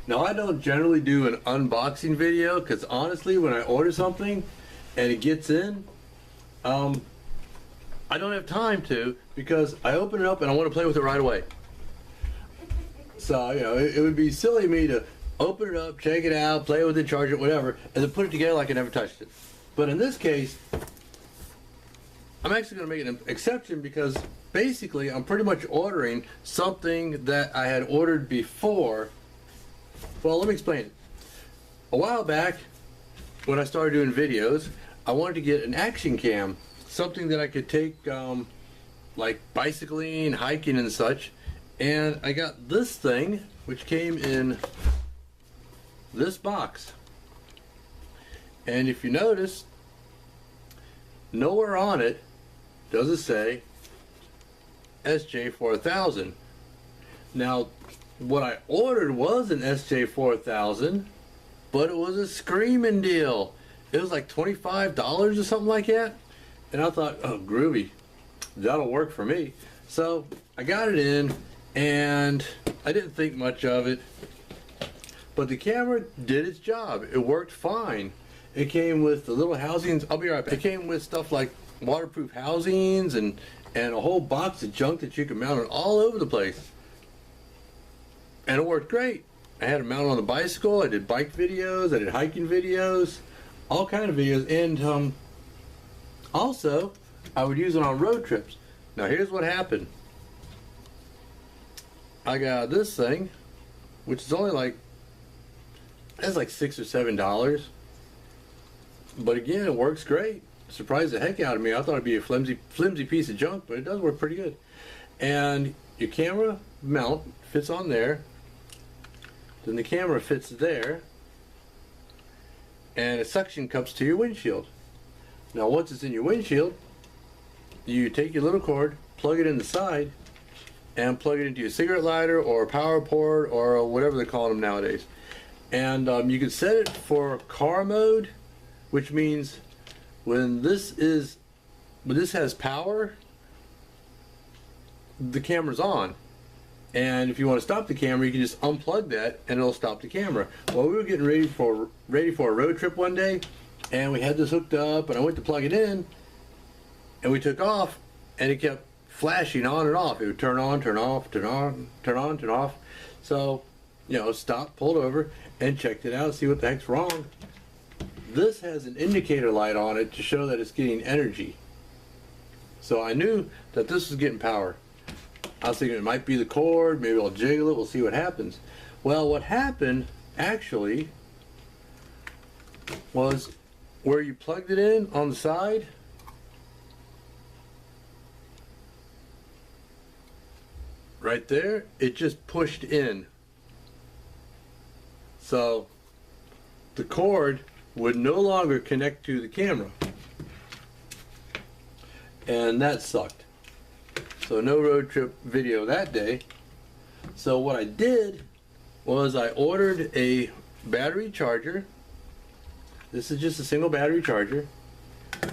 Now, I don't generally do an unboxing video because honestly, when I order something and it gets in, I don't have time to, because I open it up and I want to play with it right away. So, you know, it would be silly of me to open it up, check it out, play with it, charge it, whatever, and then put it together like I never touched it. But in this case, I'm actually going to make an exception because basically I'm pretty much ordering something that I had ordered before. Well, let me explain it. A while back, when I started doing videos, I wanted to get an action cam, something that I could take like bicycling, hiking and such, and I got this thing which came in this box. And if you notice, nowhere on it does it say SJ4000. Now, what I ordered was an SJ4000, but it was a screaming deal. It was like $25 or something like that. And I thought, oh, groovy, that'll work for me. So I got it in, and I didn't think much of it. But the camera did its job. It worked fine. It came with the little housings. I'll be right back. It came with stuff like waterproof housings and a whole box of junk that you could mount it all over the place. And it worked great. I had it mounted on the bicycle. I did bike videos. I did hiking videos. All kind of videos. And also, I would use it on road trips. Now here's what happened. I got this thing, which is only like, it's like $6 or $7. But again, it works great. Surprised the heck out of me. I thought it'd be a flimsy piece of junk, but it does work pretty good. And your camera mount fits on there. Then the camera fits there. And a suction cups to your windshield. Now once it's in your windshield, you take your little cord, plug it in the side, and plug it into your cigarette lighter or a power port or whatever they're calling them nowadays. And you can set it for car mode, which means when this has power, the camera's on. And if you want to stop the camera, you can just unplug that and it'll stop the camera. Well, we were getting ready for a road trip one day, and we had this hooked up, and I went to plug it in, and we took off, and it kept flashing on and off. It would turn on, turn off, turn on, turn on, turn off. So, you know, stopped, pulled over, and checked it out, see what the heck's wrong. This has an indicator light on it to show that it's getting energy. So I knew that this was getting power. I was thinking it might be the cord, maybe I'll jiggle it, we'll see what happens. Well, what happened actually was where you plugged it in on the side, right there, it just pushed in. So the cord would no longer connect to the camera. And that sucked. So no road trip video that day. So what I did was I ordered a battery charger. This is just a single battery charger.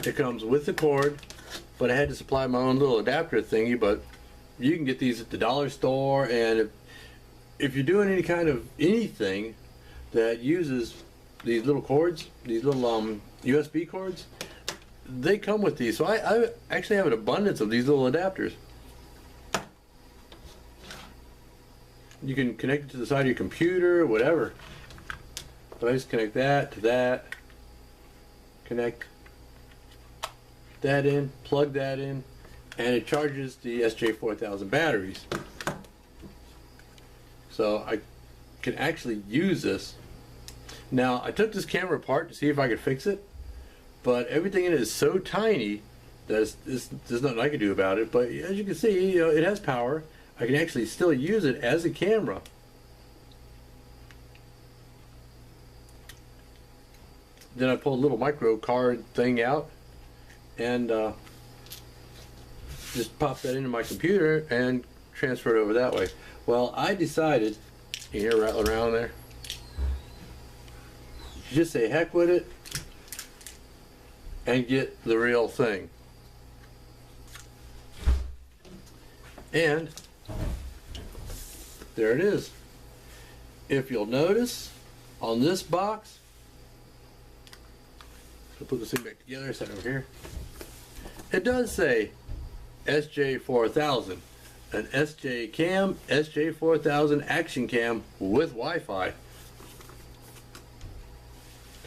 It comes with the cord, but I had to supply my own little adapter thingy, but you can get these at the dollar store. And if you're doing any kind of anything that uses these little cords, these little USB cords, they come with these. So I actually have an abundance of these little adapters. You can connect it to the side of your computer, whatever. But I just connect that to that, connect that in, plug that in, and it charges the SJ4000 batteries. So I can actually use this. Now, I took this camera apart to see if I could fix it, but everything in it is so tiny that there's nothing I can do about it. But as you can see, you know, it has power. I can actually still use it as a camera. Then I pulled a little micro card thing out and just pop that into my computer and transfer it over that way. Well, I decided, you hear rattling around there, just say heck with it and get the real thing. And there it is. if you'll notice, on this box, I'll put this thing back together, set it over here. It does say SJ4000, an SJ cam, SJ4000 action cam with Wi-Fi.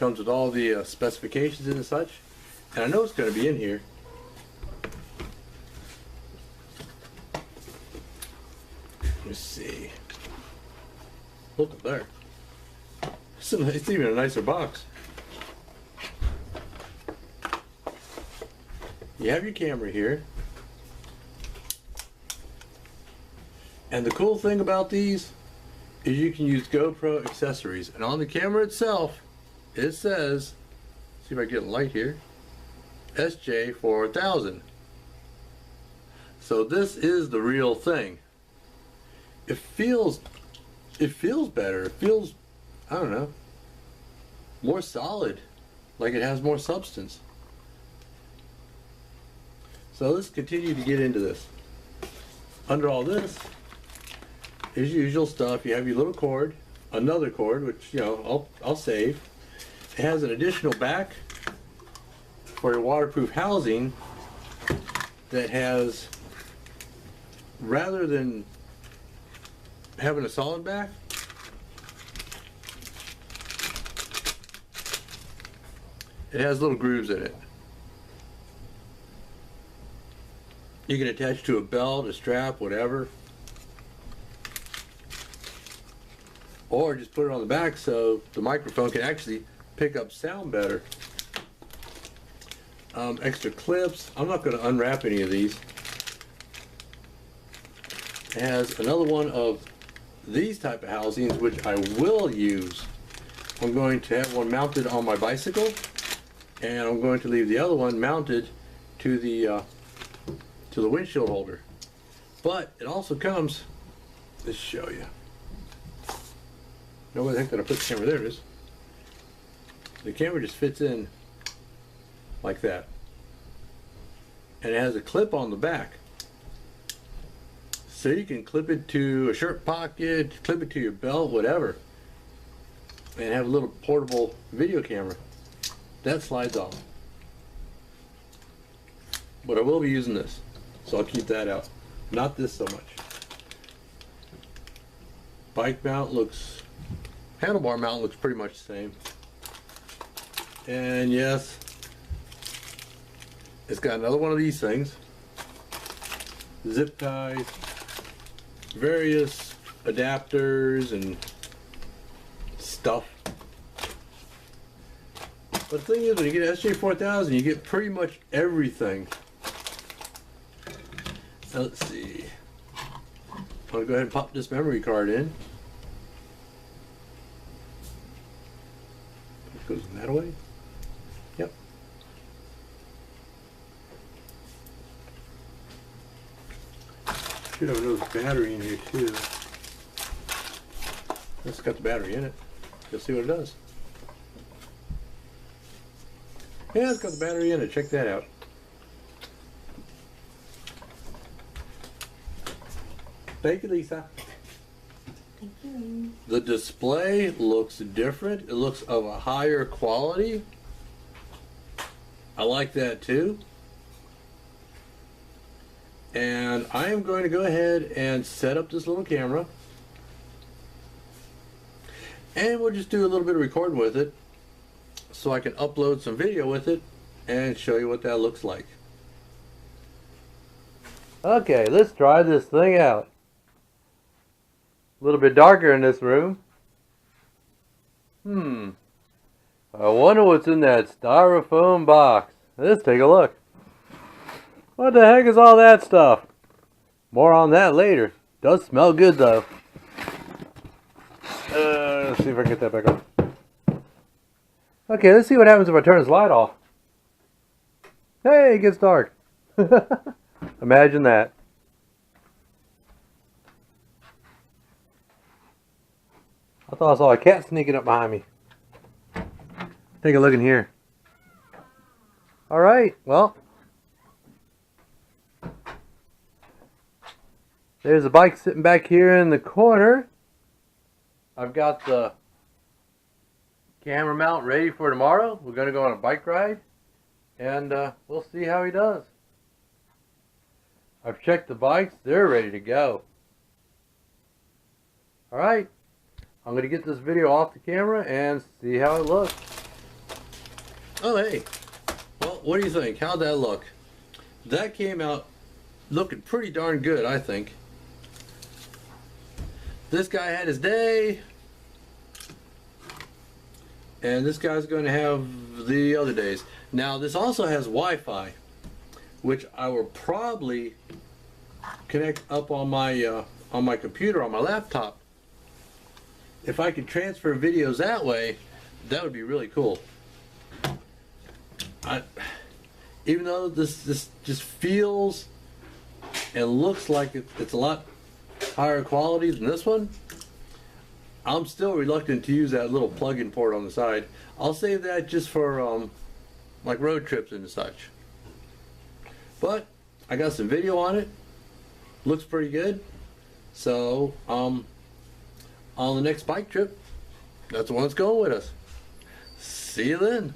Comes with all the specifications and such, and I know it's going to be in here. Let's see. Look up there. It's even a nicer box. You have your camera here. And the cool thing about these is you can use GoPro accessories. And on the camera itself, it says, see if I get a light here, SJ4000. So this is the real thing. It feels better. It feels, I don't know, more solid, like it has more substance. So let's continue to get into this. Under all this is usual stuff. You have your little cord, another cord, which, you know, I'll save. It has an additional back for your waterproof housing that has, rather than having a solid back, it has little grooves in it. You can attach to a belt, a strap, whatever. Or just put it on the back so the microphone can actually pick up sound better. Extra clips. I'm not going to unwrap any of these. It has another one of these type of housings, which I will use. I'm going to have one mounted on my bicycle, and I'm going to leave the other one mounted to the windshield holder. But it also comes, let's show you. Nobody think that I put the camera there. It is. The camera just fits in like that, and it has a clip on the back, so you can clip it to a shirt pocket, clip it to your belt, whatever, and have a little portable video camera that slides off. But I will be using this, so I'll keep that out. Not this so much. Bike mount looks, handlebar mount looks pretty much the same. And yes, it's got another one of these things. Zip ties, various adapters and stuff. But the thing is, when you get SJ4000, you get pretty much everything. Now, let's see. I'm going to go ahead and pop this memory card in. It goes that way. Yep. Should have another battery in here too. It's got the battery in it. Let's see what it does. Yeah, it's got the battery in it. Check that out. Thank you, Lisa. Thank you. The display looks different. It looks of a higher quality. I like that too. And I am going to go ahead and set up this little camera. And we'll just do a little bit of recording with it, so I can upload some video with it and show you what that looks like. Okay, let's try this thing out. A little bit darker in this room. I wonder what's in that styrofoam box. Let's take a look. What the heck is all that stuff? More on that later. Does smell good though. Let's see if I can get that back on. Okay, let's see what happens if I turn this light off. Hey, it gets dark. Imagine that. I thought I saw a cat sneaking up behind me. Take a look in here. Alright, well. There's a bike sitting back here in the corner. I've got the camera mount ready for tomorrow. We're going to go on a bike ride, and we'll see how he does. I've checked the bikes. They're ready to go. Alright, I'm going to get this video off the camera and see how it looks. Oh, hey. Well, what do you think? How'd that look? That came out looking pretty darn good, I think. This guy had his day, and this guy's going to have the other days. Now, this also has Wi-Fi, which I will probably connect up on my computer, on my laptop. If I could transfer videos that way, that would be really cool. Even though this just feels and looks like it's a lot higher quality than this one, I'm still reluctant to use that little plug-in port on the side. I'll save that just for like road trips and such. But I got some video on it. Looks pretty good. So on the next bike trip, that's the one that's going with us. See you then.